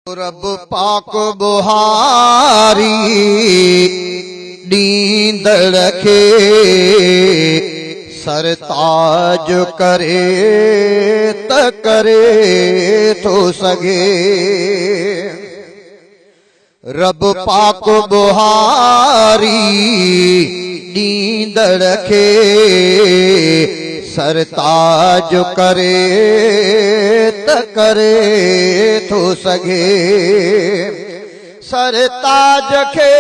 रब पाक बुहारी दींद रखे सरताज करे त करे तो सगे। रब पाक बुहारी दींद रखे सरताज करे त करे तो सगे। सरताज के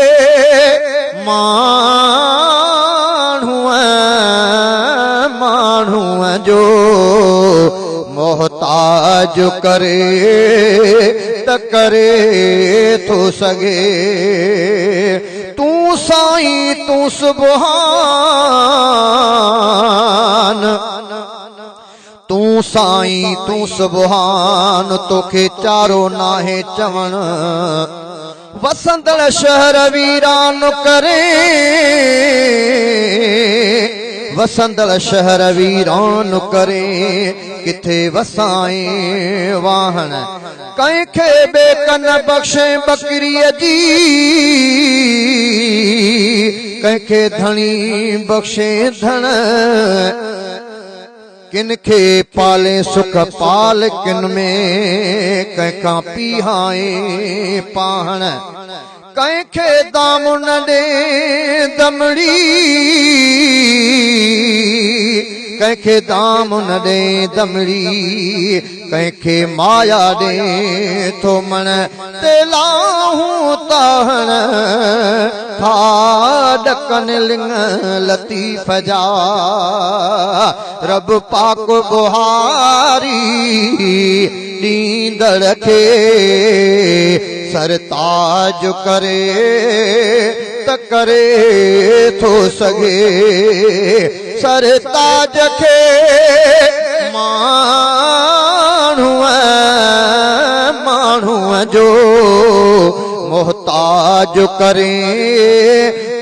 माण्हूअ जो मोहताज करे त करे तो सगे। तू साईं तू सुबहान, तू साईं तू सुबहान, तोखे चारो नाहे चवण। वसंदड़ शहर वीरान करे, वसंदड़ शहर वीरान करे, किथे वसाए वाहन कंहिंखे बेकन बख्शे बकरीअ जी, कंहिंखे धणी बख्शे धन। किनखे पाले सुख पाल किन में कंहिंखां पीहाए पाण। कंहिंखे दामुन ॾे दमड़ी, कंहिंखे दामुन ॾे दमड़ी, कंहिंखे माया ॾे थो मण। तेलाहूं ताहण था ॾकन लिंग लतीफ़ जा। रब पाक बुहारी दींद रखे सरताज करे त करे थो सगे। सरताज के माण्हूअ जो मोहताज करे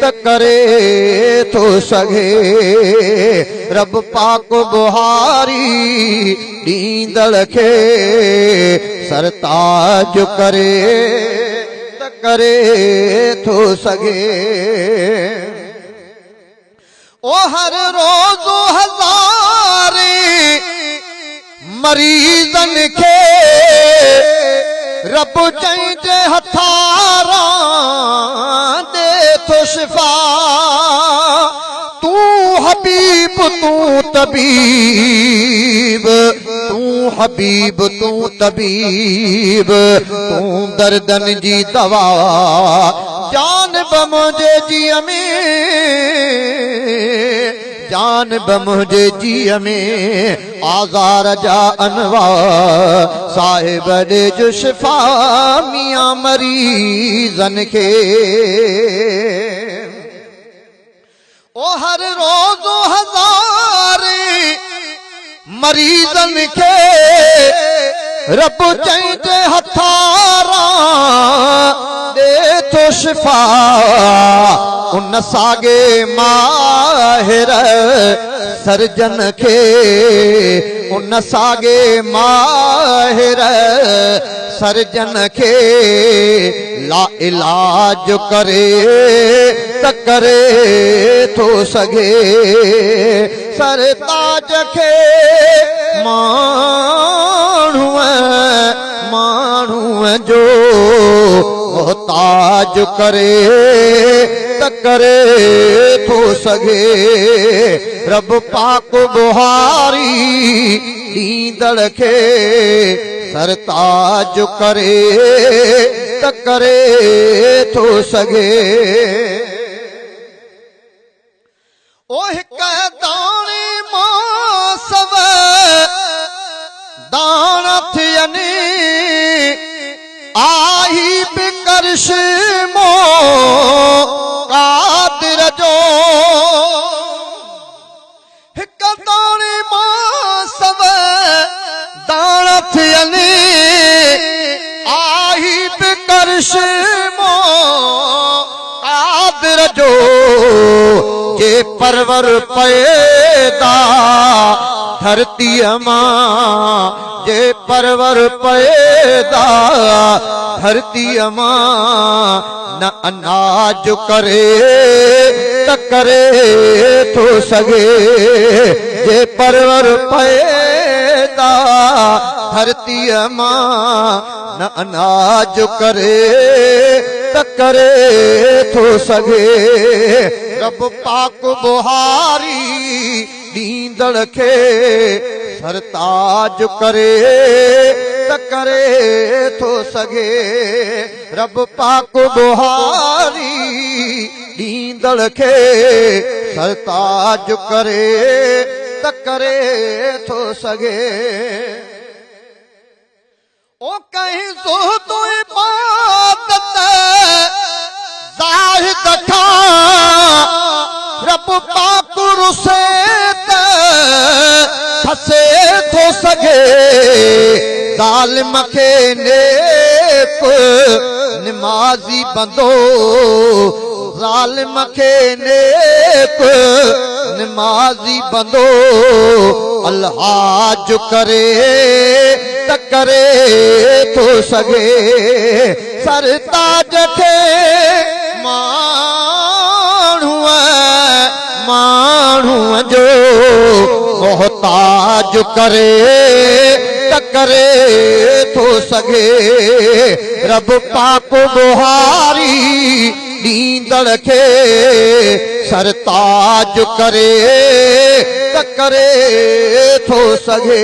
त करे तो सगे। रब पाक बुहारी दींदड़ के सरताज करे त करे तो सगे। ओ हर रोज़ हज़ारे मरीज़न के रब चंहिंजे हथारां दे थो शिफ़ा। तू हबीब तू तबीब, तू हबीब तू तबीब, तू दर्दन जी दवा। जान मुंहिंजे जीअ में, जान मुंहिंजे जीअ में आज़ार जा अनवा। साहिब ॾे जो शिफ़ा मियां मरीज़न खे। ओ हर रोज़ हज़ारे मरीज़न खे रब चंहिंजे हथारां दे थो शिफ़ा। उन सागे माहिर सर्जन खे, उन सागे माहिर सर्जन खे ला इलाज करे त करे थो सगे। सरताज के माण्हूअ जो मोहताज करे त करे थो सगे। रब पाक बुहारी दींदड़ के सरताज करे त करे थो सगे। ओ हिक दाणे मां सव दाणा थियनि, आई बिकर्श मो कादिर जो। हिक दाणे मां सव दाणा थियनि, आई बिकर्श मो कादिर जो। जे परवर पे पैदा धरती मां जे परवर पैदा धरती मां न अनाज करे त करे थो सघे जे परवर पैदा धरती मां न अनाज करे त करे थो सघे रब पाक बुहारी ॾींदड़ खे सरताज करे त करे थो सघे रब पाक बुहारी ॾींदड़ खे सरताज करे त करे थो सघे ओ कहीं सो तो इबादत ज़ाहिद खां रब पाक रुसे त फसे थो सघे ज़ालिम खे नेक निमाज़ी बंदो ज़ालिम खे नेक निमाज़ी बंदो अलहाज करे त करे थो सघे सरताज खे माण्हूअ जो मोहताज करे त करे थो सघे रब पाक बुहारी ॾींदड़ खे सरताज करे त करे थो सघे